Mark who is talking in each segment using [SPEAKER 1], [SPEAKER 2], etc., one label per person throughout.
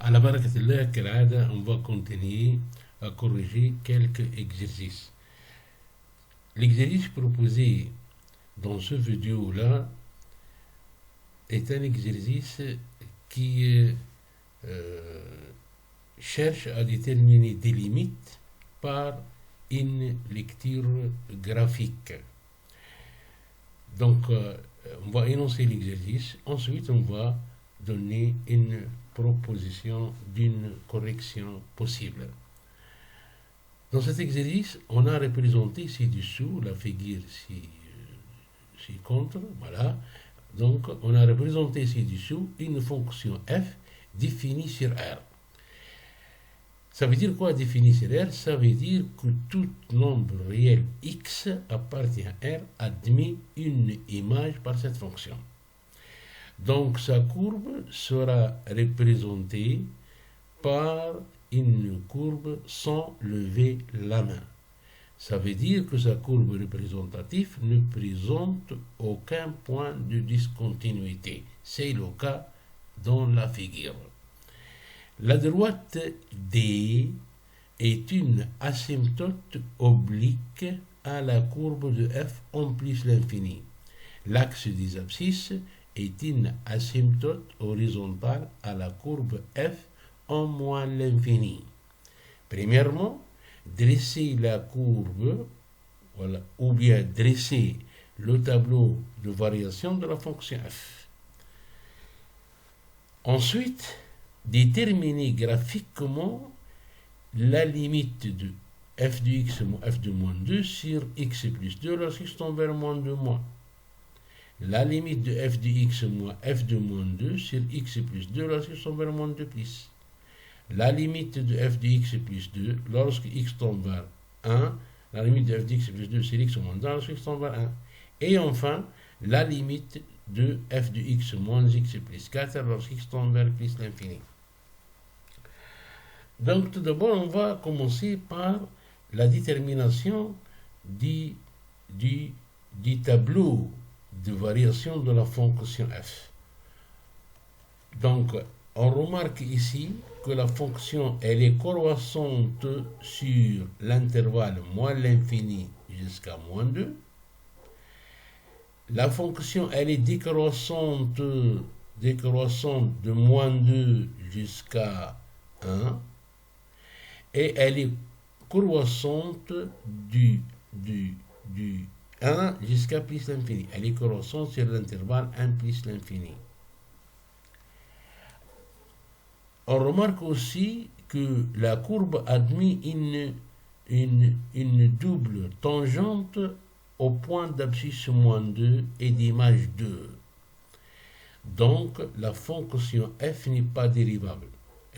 [SPEAKER 1] على بركة الله كالعادة on va continuer à corriger quelques exercices. L'exercice proposé dans ce vidéo-là est un exercice qui cherche à déterminer des limites par une lecture graphique. Donc, on va énoncer l'exercice, ensuite on va donner une proposition d'une correction possible. Dans cet exercice, on a représenté ci-dessous la figure ci-contre, voilà. Donc, on a représenté ci-dessous une fonction f définie sur R. Ça veut dire quoi défini sur R? Ça veut dire que tout nombre réel x appartient à R admet une image par cette fonction. Donc sa courbe sera représentée par une courbe sans lever la main. Ça veut dire que sa courbe représentative ne présente aucun point de discontinuité. C'est le cas dans la figure. La droite D est une asymptote oblique à la courbe de f en plus l'infini. L'axe des abscisses est une asymptote horizontale à la courbe f en moins l'infini. Premièrement, dresser la courbe, voilà, ou bien dresser le tableau de variation de la fonction f. Ensuite, déterminer graphiquement la limite de f de x moins f de moins 2 sur x plus 2 lorsqu'x tend vers moins 2 moins. La limite de f de x moins f de moins 2 sur x plus 2 lorsqu'x tend vers moins 2 plus. La limite de f de x plus 2 lorsque x tend vers 1. La limite de f de x plus 2 sur x moins 1 lorsque x tend vers 1. Et enfin, la limite de f de x moins x plus 4 lorsqu'x tend vers plus l'infini. Donc tout d'abord, on va commencer par la détermination du tableau de variation de la fonction f. Donc, on remarque ici que la fonction, elle est croissante sur l'intervalle moins l'infini jusqu'à moins 2. La fonction, elle est décroissante de moins 2 jusqu'à 1. Et elle est croissante du 1 jusqu'à plus l'infini. Elle est croissante sur l'intervalle 1 plus l'infini. On remarque aussi que la courbe admet une double tangente au point d'abscisse moins 2 et d'image 2. Donc, la fonction f n'est pas dérivable.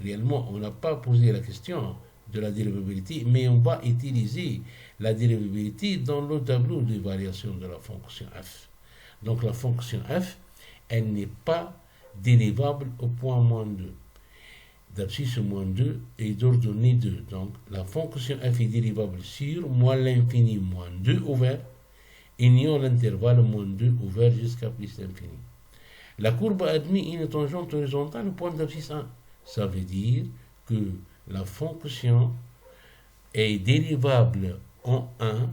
[SPEAKER 1] Réellement, on n'a pas posé la question de la dérivabilité, mais on va utiliser la dérivabilité dans le tableau de variation de la fonction f. Donc la fonction f, elle n'est pas dérivable au point moins 2. D'abscisse moins 2 et d'ordonnée 2. Donc la fonction f est dérivable sur moins l'infini moins 2 ouvert, ayant l'intervalle moins 2 ouvert jusqu'à plus l'infini. La courbe admet une tangente horizontale au point d'abscisse 1. Ça veut dire que la fonction est dérivable en 1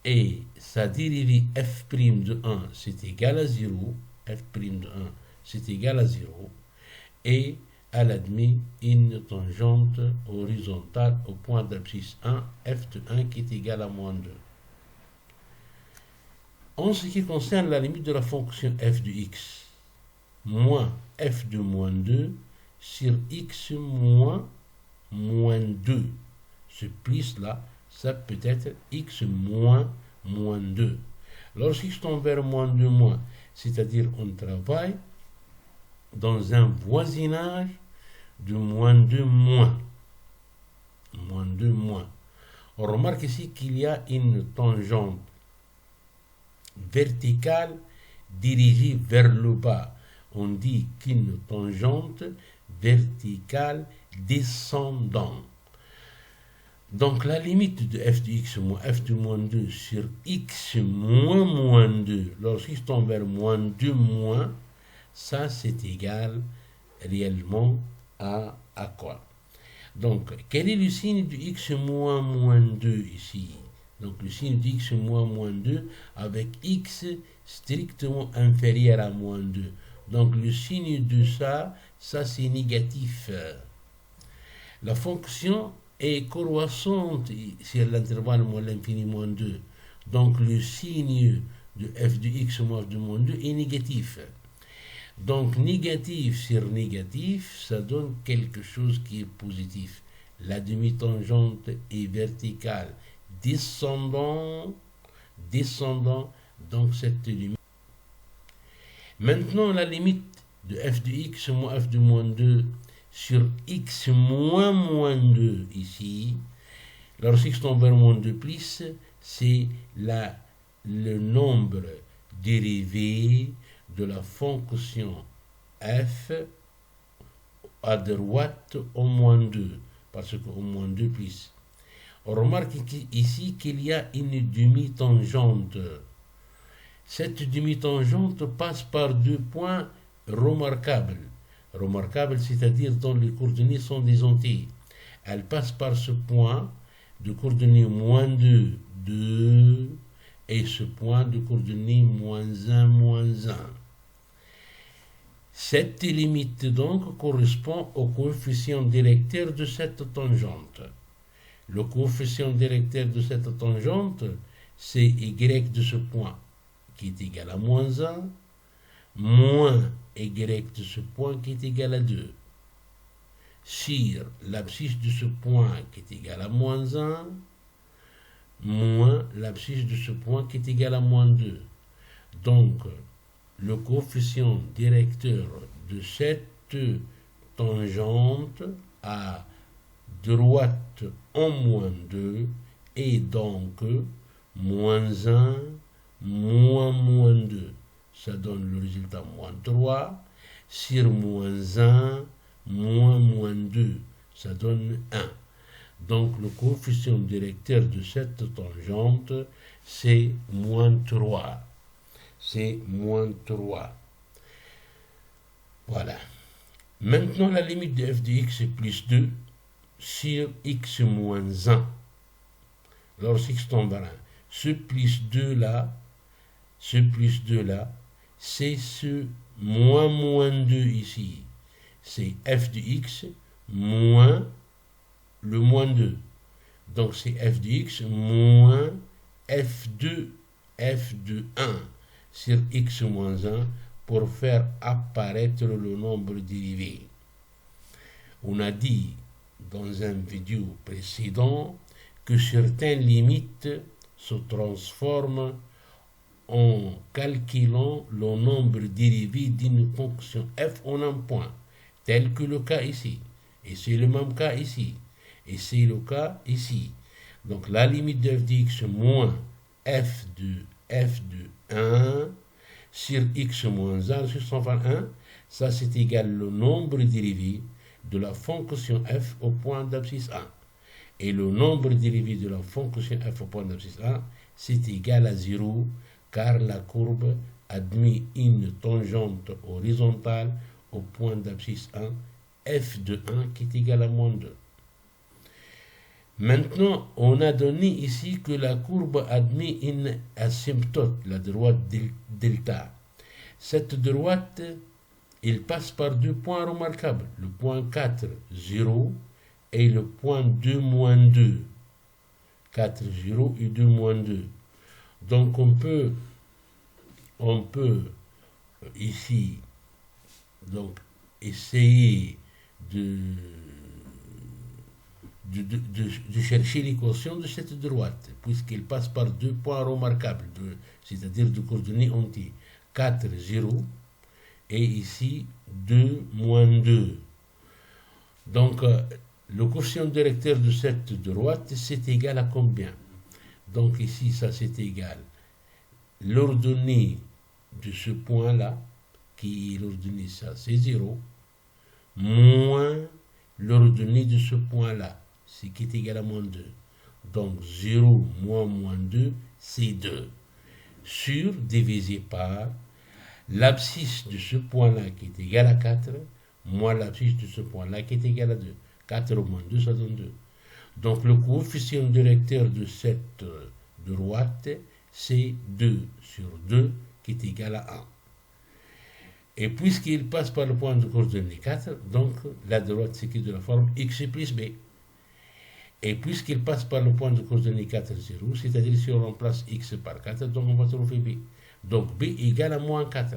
[SPEAKER 1] et sa dérivée f' de 1 c'est égal à 0, f' de 1 c'est égal à 0 et elle admet une tangente horizontale au point d'abscisse 1, f de 1 qui est égal à moins 2. En ce qui concerne la limite de la fonction f de x, moins f de moins 2 sur x moins 2. Ce plus-là, ça peut être x moins 2. Lorsqu'x tend vers moins 2 moins, c'est-à-dire on travaille dans un voisinage de moins 2 moins. Moins 2 moins. On remarque ici qu'il y a une tangente verticale dirigée vers le bas. On dit qu'une tangente verticale descendante. Donc la limite de f de x moins f de moins 2 sur x moins 2, lorsqu'x tend vers moins 2 moins, ça c'est égal réellement à quoi? Donc, quel est le signe du x moins 2 ici? Donc, le signe du x moins 2 avec x strictement inférieur à moins 2. Donc, le signe de ça c'est négatif. La fonction est croissante sur l'intervalle moins l'infini moins 2. Donc, le signe de f de x moins f de moins 2 est négatif. Donc, négatif sur négatif, ça donne quelque chose qui est positif. La demi-tangente est verticale, descendant, donc cette limite. Maintenant, la limite de f de x moins f de moins 2 sur x moins 2 ici, lorsque x tend vers moins 2 plus, c'est le nombre dérivé de la fonction f à droite au moins 2, parce qu'au moins 2 plus. On remarque ici qu'il y a une demi-tangente. Cette demi-tangente passe par deux points remarquables. Remarquables, c'est-à-dire dont les coordonnées sont des entiers. Elle passe par ce point de coordonnées moins 2, 2, et ce point de coordonnées moins 1, moins 1. Cette limite donc correspond au coefficient directeur de cette tangente. Le coefficient directeur de cette tangente, c'est y de ce point, qui est égal à moins 1, moins y de ce point qui est égal à 2, sur l'abscisse de ce point qui est égal à moins 1, moins l'abscisse de ce point qui est égal à moins 2. Donc, le coefficient directeur de cette tangente à droite en moins 2 est donc moins 1, moins 2. Ça donne le résultat moins 3 sur moins 1, moins 2. Ça donne 1. Donc le coefficient directeur de cette tangente, c'est moins 3. C'est moins 3. Voilà. Maintenant, la limite de f de x est plus 2 sur x moins 1. Lorsque x tombe à 1. Ce plus 2 là, c'est ce moins 2 ici. C'est f de x moins le moins 2. Donc c'est f de x moins f de 1 sur x moins 1 pour faire apparaître le nombre dérivé. On a dit dans un vidéo précédent que certaines limites se transforment en calculant le nombre dérivé d'une fonction f en un point, tel que le cas ici. Et c'est le même cas ici. Et c'est le cas ici. Donc la limite de f de x moins f de 1 sur x moins 1 sur 121, ça c'est égal le nombre dérivé de la fonction f au point d'abscisse 1. Et le nombre dérivé de la fonction f au point d'abscisse 1, c'est égal à 0, car la courbe admet une tangente horizontale au point d'abscisse 1, f de 1 qui est égal à moins 2. Maintenant, on a donné ici que la courbe admet une asymptote, la droite delta. Cette droite, elle passe par deux points remarquables, le point 4, 0, et le point 2, moins 2. 4, 0 et 2, moins 2. Donc on peut ici donc essayer de chercher l'équation de cette droite, puisqu'elle passe par deux points remarquables, c'est-à-dire de coordonnées entières. 4, 0, et ici 2, moins 2. Donc, le coefficient directeur de cette droite, c'est égal à combien? Donc ici, ça c'est égal. L'ordonnée de ce point-là, qui est l'ordonnée, ça c'est 0, moins l'ordonnée de ce point-là, ce qui est égal à moins 2. Donc 0 moins 2, c'est 2. Sur divisé par l'abscisse de ce point-là qui est égal à 4, moins l'abscisse de ce point-là qui est égal à 2. 4 moins 2, ça donne 2. Donc le coefficient directeur de cette droite, c'est 2 sur 2 qui est égal à 1. Et puisqu'il passe par le point de coordonnées 4, donc la droite s'écrit de la forme x plus b. Et puisqu'il passe par le point de coordonnées 4, 0, c'est-à-dire si on remplace x par 4, donc on va trouver b. Donc b égale à moins 4.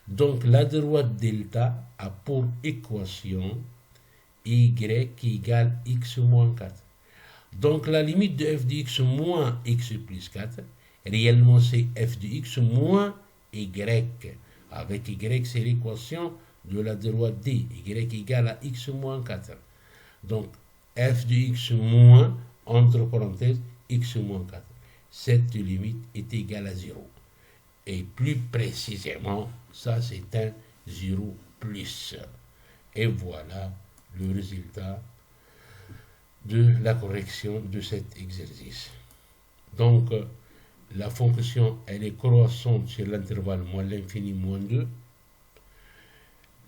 [SPEAKER 1] Donc la droite delta a pour équation y égale x moins 4. Donc la limite de f de x moins x plus 4, réellement c'est f de x moins y. Avec y, c'est l'équation de la droite d. Y égale à x moins 4. Donc f de x moins, entre parenthèses, x moins 4. Cette limite est égale à 0. Et plus précisément, ça c'est un 0 plus. Et voilà le résultat de la correction de cet exercice. Donc, la fonction, elle est croissante sur l'intervalle moins l'infini moins 2.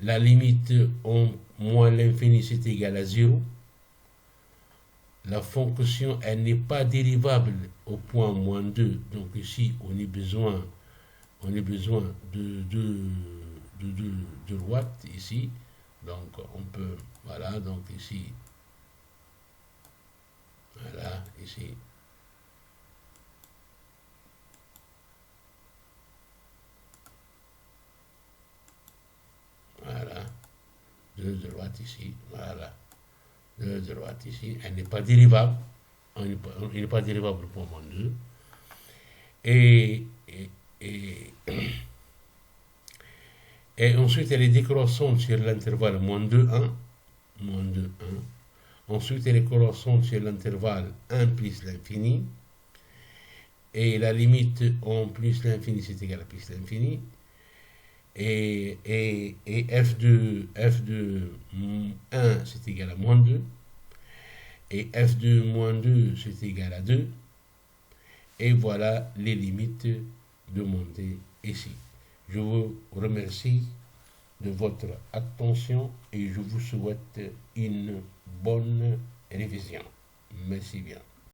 [SPEAKER 1] La limite en moins l'infini, c'est égal à 0. La fonction, elle n'est pas dérivable au point moins 2. Donc ici, on a besoin de droite ici. Donc on peut, voilà, donc ici, voilà, ici. Voilà, de droite ici, voilà, de droite ici, elle n'est pas dérivable, il n'est pas dérivable pour moins 2. Et ensuite, elle est décroissante sur l'intervalle moins 2, 1, moins 2, 1. Ensuite, elle est croissante sur l'intervalle 1 plus l'infini. Et la limite en plus l'infini, c'est égal à plus l'infini. Et f de 1, c'est égal à moins 2. Et f de moins 2, c'est égal à 2. Et voilà les limites demandées ici. Je vous remercie de votre attention et je vous souhaite une bonne révision. Merci bien.